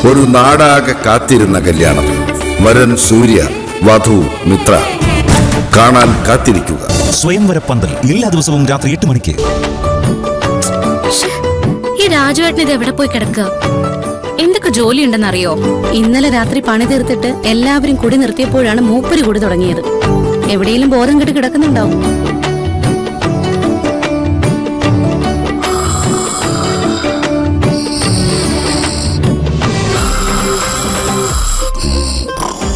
ഒരു നാടാകെ കാത്തിരുന്ന കല്യാണം. വരൻ സൂര്യ, വധു മിത്ര. കാണാൻ കാത്തിരിക്കുക. സ്വയംവര പന്തൽ എല്ലാ ദിവസവും രാത്രി 8 മണിക്ക്. ഈ രാജുവേട്ടൻ ഇത് എവിടെ പോയി കിടക്കുക? എന്തൊക്കെ ജോലി ഉണ്ടെന്നറിയോ? ഇന്നലെ രാത്രി പണി തീർത്തിട്ട് എല്ലാവരും കുടി നിർത്തിയപ്പോഴാണ് മൂപ്പര് കുടി തുടങ്ങിയത്. എവിടെയെങ്കിലും ബോധം കെട്ട് കിടക്കുന്നുണ്ടാവും.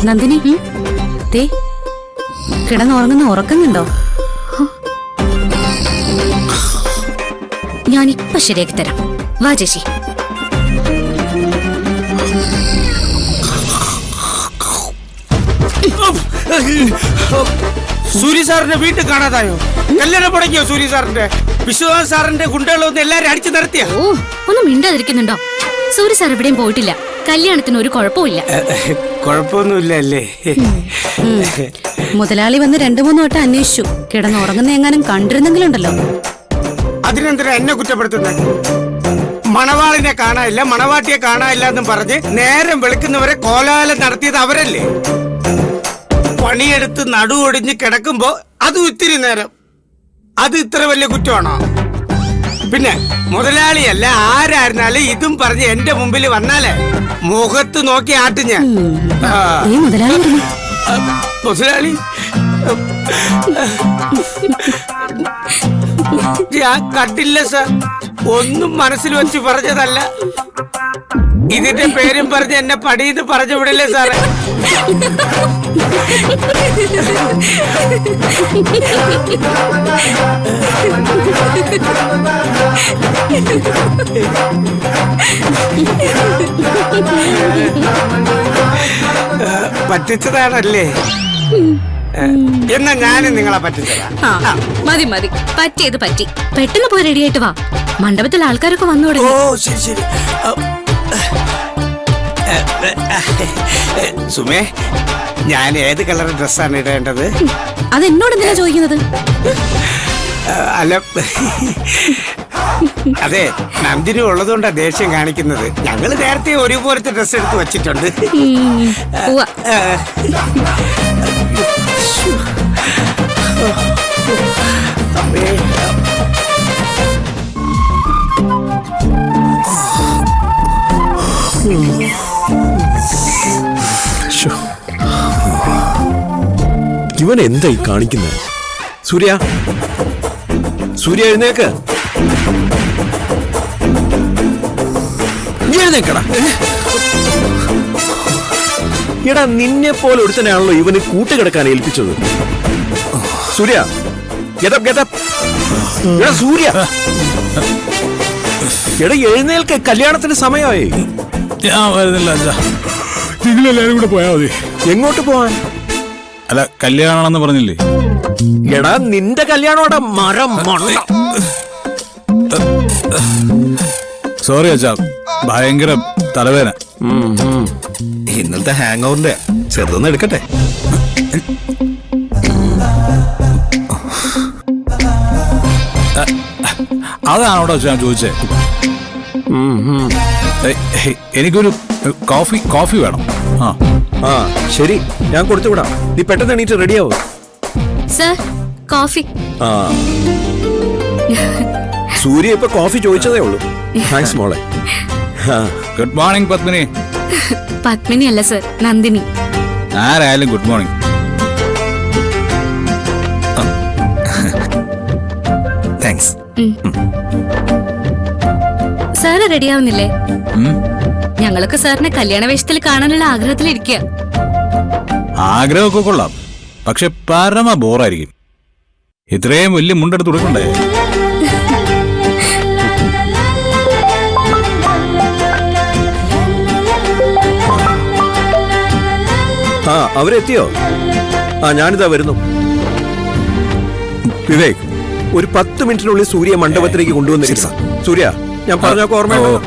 നന്ദിനി, ദേ കിടന്നുറങ്ങുന്ന ഉറക്കുന്നുണ്ടോ? ഞാനിപ്പൊ ശരിയാക്കി തരാം. വാ ചേച്ചി. സൂര്യ സാറിന്റെ വീട്ടിൽ കാണാതായോ? കല്യാണം മുടങ്ങിയോ സൂര്യ സാറിന്റെ? വിശ്വനാഥ് സാറിന്റെ ഗുണ്ടകളൊന്നും എല്ലാരും അടിച്ചു നിർത്തിയ? ഓ, ഒന്നും മിണ്ടാതിരിക്കുന്നുണ്ടോ? സൂര്യ സാർ എവിടെയും പോയിട്ടില്ല. കല്യാണത്തിന് ഒരു കുഴപ്പമില്ല. കുഴപ്പമൊന്നുമില്ല അല്ലേ? മുതലാളി വന്ന് 2-3 വട്ടം അന്വേഷിച്ചു. കിടന്നുറങ്ങുന്ന എങ്ങാനും കണ്ടിരുന്നെങ്കിലുണ്ടല്ലോ. അതിനെന്തിനാ എന്നെ കുറ്റപ്പെടുത്തുന്നത്? മണവാളിനെ കാണാനില്ല, മണവാട്ടിയെ കാണാനില്ല എന്നും പറഞ്ഞ് നേരം വെളുക്കുന്നവരെ കോലാഹലം നടത്തിയത് അവരല്ലേ? പണിയെടുത്ത് നടുവൊടിഞ്ഞ് കിടക്കുമ്പോ അതും ഇത്തിരി നേരം, അത് ഇത്ര വലിയ കുറ്റമാണോ? പിന്നെ മുതലാളിയല്ല ആരായിരുന്നാലും ഇതും പറഞ്ഞ് എന്റെ മുമ്പിൽ വന്നാലേ മുഖത്ത് നോക്കി ആട്ടും ഞാൻ. മുതലാളി ഞാൻ കണ്ടില്ല സാർ, ഒന്നും മനസ്സിൽ വെച്ച് പറഞ്ഞതല്ല. ഇതിന്റെ പേരും പറഞ്ഞ് എന്നെ പടിയെന്ന് പറഞ്ഞു വിടില്ലേ സാറേ? പറ്റിച്ചതാണല്ലേ? എന്നാ ഞാനും നിങ്ങളെ പറ്റിച്ചതാ. മതി മതി, പറ്റിയത് പറ്റി. പെട്ടെന്ന് പോയി റെഡിയായിട്ട് വാ. മണ്ഡപത്തിൽ ആൾക്കാരൊക്കെ വന്നു തുടങ്ങി. ഓ ശരി ശരി. സുമേ, ഞാൻ ഏത് കളർ ഡ്രസ്സാണ് ഇടേണ്ടത്? അതെന്നോട് എന്തിനാ ചോദിക്കുന്നത്? അല്ല, അതെ, നന്ദിനി ഉള്ളതുകൊണ്ടാ ദേഷ്യം കാണിക്കുന്നത്. ഞങ്ങള് നേരത്തെ ഒരുപോലത്തെ ഡ്രസ് എടുത്ത് വെച്ചിട്ടുണ്ട്. ഇവൻ എന്തായി കാണിക്കുന്നത്? സൂര്യ, സൂര്യ എഴുന്നേക്ക്, എഴുന്നേക്കടാ. എടാ, നിന്നെ പോലെ ഒരുത്തനാണല്ലോ ഇവന് കൂട്ടുകിടക്കാൻ ഏൽപ്പിച്ചത്. സൂര്യ, ഗെറ്റപ്പ് ഗെറ്റപ്പ്. എടാ സൂര്യ, എടാ എഴുന്നേൽക്ക്, കല്യാണത്തിന് സമയമായി. ഞാൻ വരുന്നില്ല. നിങ്ങളെല്ലാരും കൂടെ പോയാ മതി. എങ്ങോട്ട് പോവാൻ? അല്ല, കല്യാണമെന്ന് പറഞ്ഞില്ലേ? എടാ, നിന്റെ കല്യാണോടെ മരം മണ്ണ. സോറി അച്ഛാ, ഭയങ്കര തലവേന. ഇന്നലത്തെ ഹാങ് ഓവറിന്റെ ചെറുതൊന്നും എടുക്കട്ടെ. അതാണോടോ ഞാൻ ചോദിച്ചേ. എനിക്കൊരു കോഫി വേണം. ആ ശരി, ഞാൻ കൊടുത്തുവിടാം. നീ പെട്ടെന്ന് എണീറ്റ് റെഡിയാവും. Sir, coffee. ആ, സൂര്യ ഇപ്പൊ കോഫി ചോദിച്ചതേ ഉള്ളൂ. താങ്ക്സ് മോളെ. Good morning Padmini. പത്മിനി അല്ല സർ, നന്ദിനി. ആരായാലും ഗുഡ് മോർണിംഗ്. താങ്ക്സ്. സാറ് റെഡിയാവുന്നില്ലേ? ഞങ്ങളൊക്കെ സാറിനെ കല്യാണ വേഷത്തിൽ കാണാനുള്ള ആഗ്രഹത്തിലിരിക്കുക. ആഗ്രഹമൊക്കെ കൊള്ളാം, പക്ഷെ പരമ ബോറായിരിക്കും. ഇത്രയും വലിയ മുണ്ടെടുത്ത് കൊടുക്കണ്ടേ? ആ, അവരെത്തിയോ? ആ, ഞാനിതാ വരുന്നു. വിവേക്, ഒരു 10 മിനിറ്റിനുള്ളിൽ സൂര്യ മണ്ഡപത്തിലേക്ക് കൊണ്ടുവന്നിരിക്കണം. സൂര്യ, ഞാൻ പറഞ്ഞൊക്കെ ഓർമ്മയുണ്ടോ?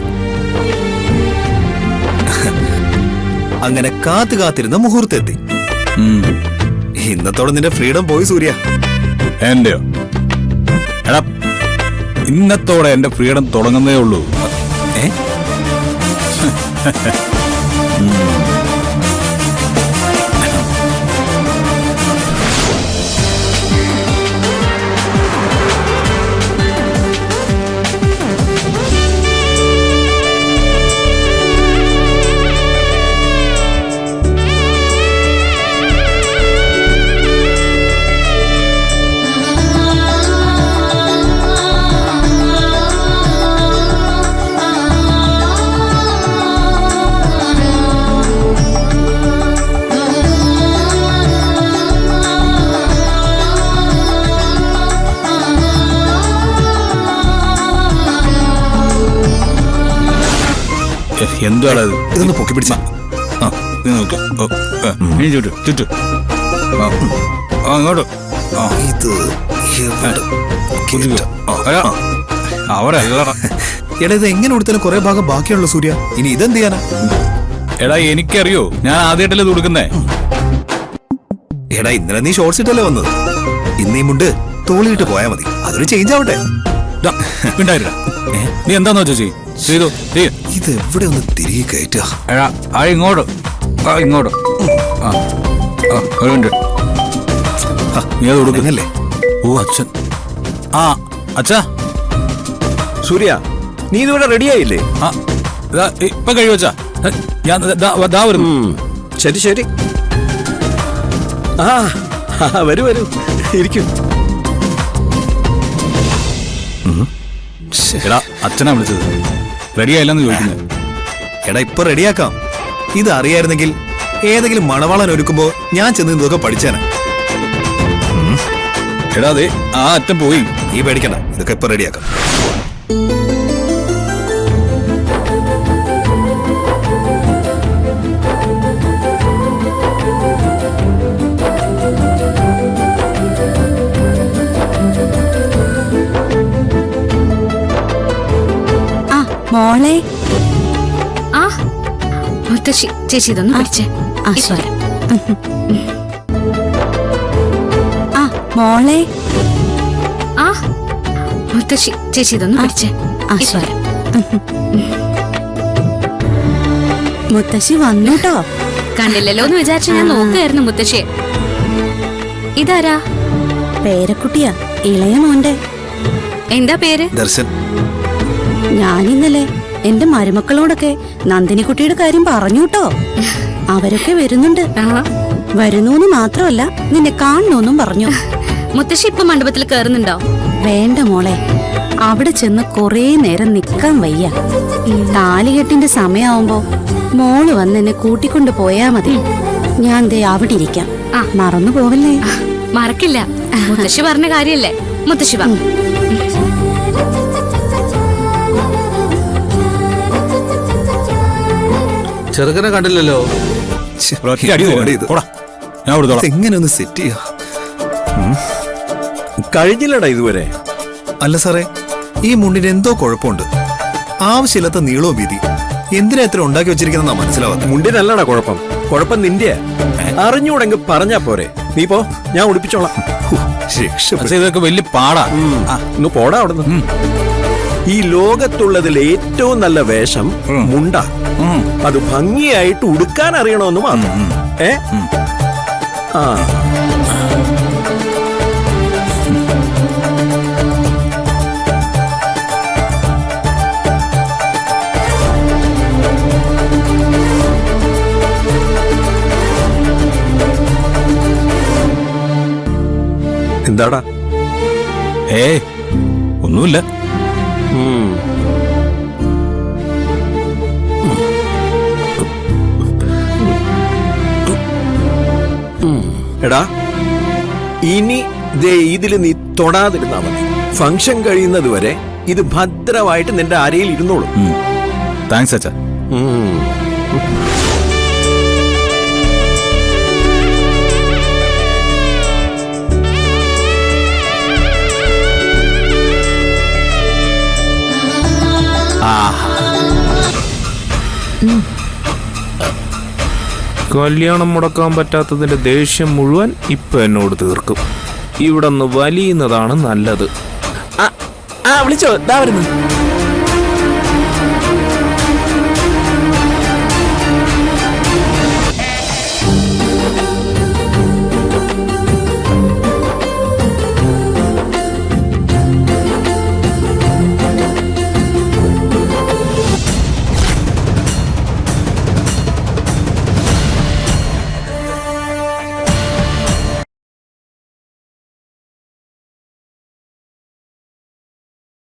അങ്ങനെ കാത്തിരുന്ന മുഹൂർത്തെത്തി. ഇന്നത്തോടെ നിന്റെ ഫ്രീഡം പോയി സൂര്യ. എന്റെയോ? എടാ, ഇന്നത്തോടെ എന്റെ ഫ്രീഡം തുടങ്ങുന്നേ ഉള്ളൂ. എന്താണ് അത്? ഇതൊന്ന് പൊക്കി പിടിച്ച ആ ഇത് നോക്ക്. ഓ, ഇനി ചുറ്റു അങ്ങോട്ട്. ആ ഇത് എവിടെ കുത്തിക്കോ. കേറ്റാ? അല്ല, അവിടെ അല്ലടാ. എടാ ഇത് എങ്ങനെ കൊടുത്താലും കുറെ ഭാഗം ബാക്കിയുള്ള സൂര്യ. ഇനി ഇതെന്ത് ചെയ്യാനാ? എടാ എനിക്കറിയോ, ഞാൻ ആദ്യമായിട്ടല്ലേ കൊടുക്കുന്നേ. എടാ ഇന്നലെ നീ ഷോർട്സ് ഇട്ടല്ലേ വന്നത്. ഇന്ന് ഈ മുണ്ട് തോളിയിട്ട് പോയാ മതി. അതൊരു ചേഞ്ച് ആവട്ടെ. ഉണ്ടായില്ല. നീ എന്താന്ന് വെച്ചാ ചെയ്തു. ഇത് എവിടെ ഒന്ന് തിരികെ കയറ്റുക. എടാ ആ ഇങ്ങോട്ട്. ഇങ്ങോട്ട്. ആ ഒരു മിനിറ്റ്. നീ അത് കൊടുക്കുന്നല്ലേ? ഓ അച്ഛൻ. ആ അച്ഛാ. സൂര്യ, നീ ഇതിവിടെ റെഡിയായില്ലേ? ആ ഇപ്പൊ കഴിവച്ചാ. ഞാൻ ദാ വരുന്നു. ശരി ശരി. വരൂ ഇരിക്കും. എടാ അച്ഛനാ വിളിച്ചത്. റെഡിയായില്ലെന്ന് ചോദിക്കുന്നത്. എടാ ഇപ്പൊ റെഡിയാക്കാം. ഇത് അറിയായിരുന്നെങ്കിൽ ഏതെങ്കിലും മണവാളൻ ഒരുക്കുമ്പോ ഞാൻ ചെന്ന് ഇതൊക്കെ പഠിച്ചേനെ. എടാ അതെ ആ അച്ഛൻ പോയി. നീ പേടിക്കണ്ട, ഇതൊക്കെ ഇപ്പൊ റെഡിയാക്കാം. മോളെ. ആ മുത്തശ്ശി ചേച്ചി ഇതൊന്ന് പിടിച്ചേ. ശരി. മോളെ. ആ മുത്തശ്ശി ചേച്ചി ഇതൊന്ന് പിടിച്ചേ. ശരി. മുത്തശ്ശി വന്നുട്ടോ. കണ്ടില്ലല്ലോ എന്ന് വിചാരിച്ച ഞാൻ നോക്കുകയായിരുന്നു മുത്തശ്ശിയെ. ഇതാരാ? പേരക്കുട്ടിയാ, ഇളയ മോന്റെ. എന്താ പേര്? ദർശൻ. ഞാനിന്നലെ എന്റെ മരുമക്കളോടൊക്കെ നന്ദിനിക്കുട്ടിയുടെ കാര്യം പറഞ്ഞുട്ടോ. അവരൊക്കെ വരുന്നുണ്ട്. വരുന്നൂന്ന് മാത്രമല്ല നിന്നെ കാണണമെന്നും പറഞ്ഞു. മുത്തശ്ശി ഇപ്പൊ മണ്ഡപത്തിൽ കയറുന്നുണ്ടോ? വേണ്ട മോളെ, അവിടെ ചെന്ന് കുറേ നേരം നിക്കാൻ വയ്യ. താലികെട്ടിന്റെ സമയാവുമ്പോ മോള് വന്ന് എന്നെ കൂട്ടിക്കൊണ്ട് പോയാ മതി. ഞാൻ ദേ അവിടെ ഇരിക്കാം. മറന്നു പോവല്ലേ? മറക്കില്ല. മുത്തശ്ശി പറഞ്ഞ കാര്യല്ലേ. മുത്തശ്ശി വാ. ചെറുക്കനെ കണ്ടില്ലല്ലോ. ഞാൻ കൊടുത്തോളാം. എങ്ങനെ ഒന്ന് സെറ്റ് ചെയ്യാ? കഴിഞ്ഞില്ലടാ ഇതുവരെ. അല്ല സാറേ, ഈ മുണ്ടിന് എന്തോ കുഴപ്പമുണ്ട്. ആവശ്യമില്ലാത്ത നീളവും വീതി എന്തിനാ ഇത്ര ഉണ്ടാക്കി വെച്ചിരിക്കുന്ന മനസ്സിലാവാത്ത. മുണ്ടിനല്ലടാ കുഴപ്പം. കുഴപ്പം നിന്റെ. അറിഞ്ഞൂടെങ്കിൽ പറഞ്ഞാ പോരെ. നീ പോ, ഞാൻ ഉടുപ്പിച്ചോളാം. പക്ഷേ ഇതൊക്കെ വലിയ പാടാ. ഒന്ന് പോടാ അവിടുന്ന്. ഈ ലോകത്തുള്ളതിൽ ഏറ്റവും നല്ല വേഷം മുണ്ട. അത് ഭംഗിയായിട്ട് ഉടുക്കാൻ അറിയണമെന്ന് മാത്രം. എന്താടാ? ഒന്നുമില്ല. എടാ ഇനി ദേ ഇതില് നീ തൊടാതിരുന്നാ മതി. ഫംഗ്ഷൻ കഴിയുന്നത് വരെ ഇത് ഭദ്രമായിട്ട് നിന്റെ അരയിൽ ഇരുന്നോളൂ. താങ്ക്സ് അച്ഛാ. കല്യാണം മുടക്കാൻ പറ്റാത്തതിന്റെ ദേഷ്യം മുഴുവൻ ഇപ്പൊ എന്നോട് തീർക്കും. ഇവിടെ നിന്ന് വലിയുന്നതാണ് നല്ലത്. വിളിച്ചോ, ദാ വരുന്നു.